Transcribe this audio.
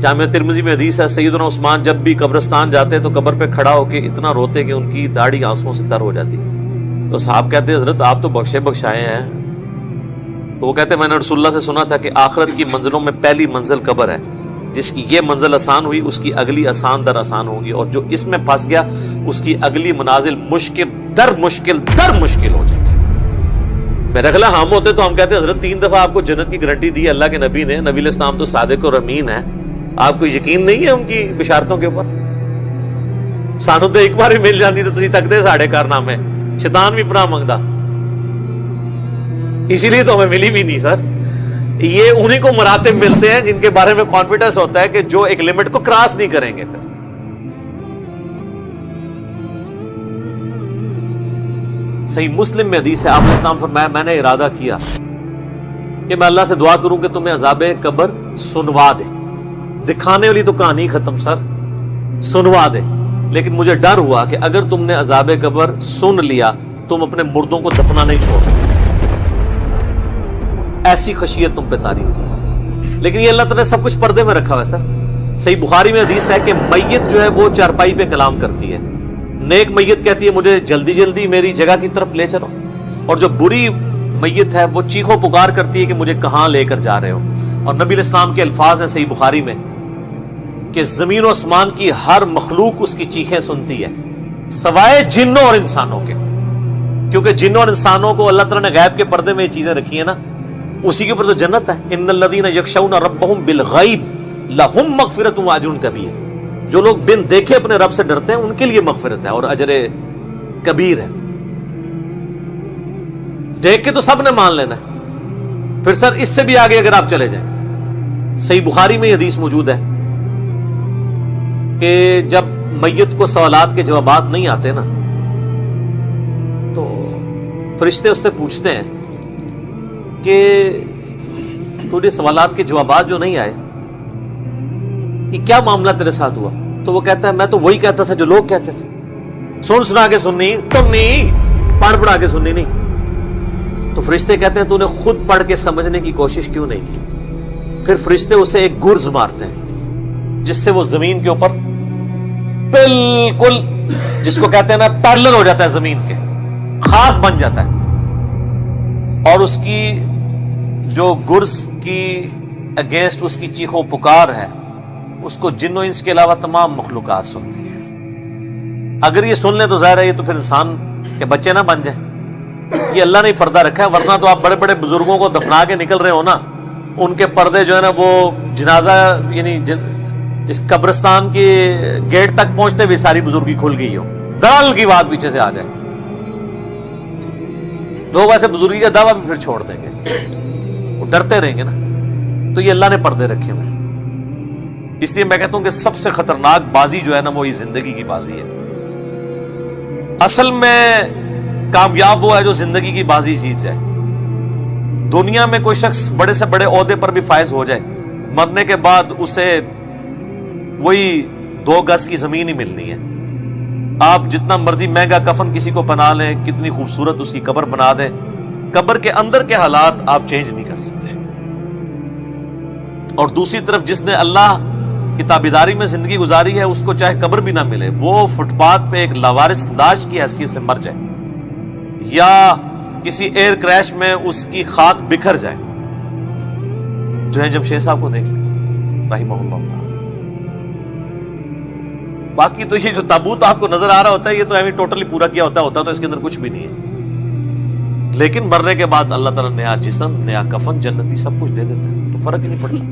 جامع ترمذی میں حدیث ہے سیدنا عثمان جب بھی قبرستان جاتے تو قبر پہ کھڑا ہو کے اتنا روتے کہ ان کی داڑھی آنسوؤں سے تر ہو جاتی. تو صاحب کہتے ہیں حضرت آپ تو بخشے بخشائے ہیں. تو وہ کہتے ہیں میں نے رسول اللہ سے سنا تھا کہ آخرت کی منزلوں میں پہلی منزل قبر ہے. جس کی یہ منزل آسان ہوئی اس کی اگلی آسان در آسان ہوگی، اور جو اس میں پھنس گیا اس کی اگلی منازل مشکل در مشکل ہو جائے گی. میرا خیال ہم ہوتے تو ہم کہتے ہیں حضرت 3 دفعہ آپ کو جنت کی گارنٹی دی اللہ کے نبی نے. نبی علیہ السلام تو صادق اور امین ہے، آپ کو یقین نہیں ہے ان کی بشارتوں کے اوپر؟ سانو تو ایک بار بھی مل جاتی تو تسی تکتے ساڑھے کارنامے، شیطان بھی پناہ منگتا. اسی لیے تو ہمیں ملی بھی نہیں سر. یہ انہیں کو مراتب ملتے ہیں جن کے بارے میں کانفیڈنس ہوتا ہے کہ جو ایک لمٹ کو کراس نہیں کریں گے. پھر صحیح مسلم میں حدیث ہے، آپ نے اسلام فرمایا میں نے ارادہ کیا کہ میں اللہ سے دعا کروں کہ تمہیں عذاب قبر سنوا دے. دکھانے والی تو کہانی ختم سر، سنوا دے. لیکن مجھے ڈر ہوا کہ اگر تم نے عذاب قبر سن لیا تم اپنے مردوں کو دفنا نہیں چھوڑ، ایسی خشیت تم پہ طاری ہوگی. لیکن یہ اللہ تعالیٰ نے سب کچھ پردے میں رکھا ہوا ہے سر. صحیح بخاری میں حدیث ہے کہ میت جو ہے وہ چارپائی پہ کلام کرتی ہے. نیک میت کہتی ہے مجھے جلدی جلدی میری جگہ کی طرف لے چلو، اور جو بری میت ہے وہ چیخو پکار کرتی ہے کہ مجھے کہاں لے کر جا رہے ہو. اور نبی علیہ السلام کے الفاظ ہیں صحیح بخاری میں کہ زمین و آسمان کی ہر مخلوق اس کی چیخیں سنتی ہے سوائے جنوں اور انسانوں کے، کیونکہ جنوں اور انسانوں کو اللہ تعالیٰ نے غیب کے پردے میں یہ چیزیں رکھی ہیں نا، اسی کے اوپر تو جنت ہے. ان الذین یخشون ربهم بالغیب لہم مغفرۃ واجر کبیر. جو لوگ بن دیکھے اپنے رب سے ڈرتے ہیں ان کے لیے مغفرت ہے اور اجر کبیر ہے. دیکھ کے تو سب نے مان لینا ہے. پھر سر اس سے بھی آگے اگر آپ چلے جائیں، صحیح بخاری میں یہ حدیث موجود ہے کہ جب میت کو سوالات کے جوابات نہیں آتے نا تو فرشتے اس سے پوچھتے ہیں کہ تجھے سوالات کے جوابات جو نہیں آئے یہ کیا معاملہ تیرے ساتھ ہوا؟ تو وہ کہتا ہے میں تو وہی کہتا تھا جو لوگ کہتے تھے، سنا کے سننی تم نہیں، پڑھ پڑھا کے سننی نہیں. تو فرشتے کہتے ہیں تو نے خود پڑھ کے سمجھنے کی کوشش کیوں نہیں کی؟ پھر فرشتے اسے ایک گرز مارتے ہیں جس سے وہ زمین کے اوپر بالکل جس کو کہتے ہیں نا پیرلل ہو جاتا ہے، زمین کے خاک بن جاتا ہے. اور اس کی جو گرز کی اگینسٹ اس کی چیخو پکار ہے اس کو جن و انس کے علاوہ تمام مخلوقات سنتی ہے. اگر یہ سن لیں تو ظاہر ہے یہ تو پھر انسان کے بچے نہ بن جائیں. یہ اللہ نے پردہ رکھا ہے، ورنہ تو آپ بڑے بڑے بزرگوں کو دفنا کے نکل رہے ہو نا، ان کے پردے جو ہے نا وہ جنازہ یعنی اس قبرستان کے گیٹ تک پہنچتے بھی ساری بزرگی کھل گئی ہو، دال کی بات پیچھے سے آ جائے. لوگ ایسے بزرگی کا دعویٰ بھی پھر چھوڑ دیں گے، وہ ڈرتے رہیں گے نا. تو یہ اللہ نے پردے رکھے ہوئے. اس لیے میں کہتا ہوں کہ سب سے خطرناک بازی جو ہے نا وہ یہ زندگی کی بازی ہے. اصل میں کامیاب وہ ہے جو زندگی کی بازی جیت جائے. دنیا میں کوئی شخص بڑے سے بڑے عہدے پر بھی فائز ہو جائے، مرنے کے بعد اسے وہی 2 گز کی زمین ہی ملنی ہے. آپ جتنا مرضی مہنگا کفن کسی کو پہنا لیں، کتنی خوبصورت اس کی قبر بنا دیں، قبر کے اندر کے حالات آپ چینج نہیں کر سکتے. اور دوسری طرف جس نے اللہ کی تابعداری میں زندگی گزاری ہے اس کو چاہے قبر بھی نہ ملے، وہ فٹ پاتھ پہ ایک لاوارث لاش کی حیثیت سے مر جائے یا کسی ایئر کریش میں اس کی خاک بکھر جائے. جنید جمشید صاحب کو دیکھ لیں رحمہ اللہ تعالی. باقی تو یہ جو تابوت آپ کو نظر آ رہا ہوتا ہے یہ تو ہمیں ٹوٹلی پورا کیا ہوتا تو اس کے اندر کچھ بھی نہیں ہے. لیکن مرنے کے بعد اللہ تعالیٰ نیا جسم، نیا کفن، جنتی سب کچھ دے دیتا ہے، تو فرق ہی نہیں پڑتا.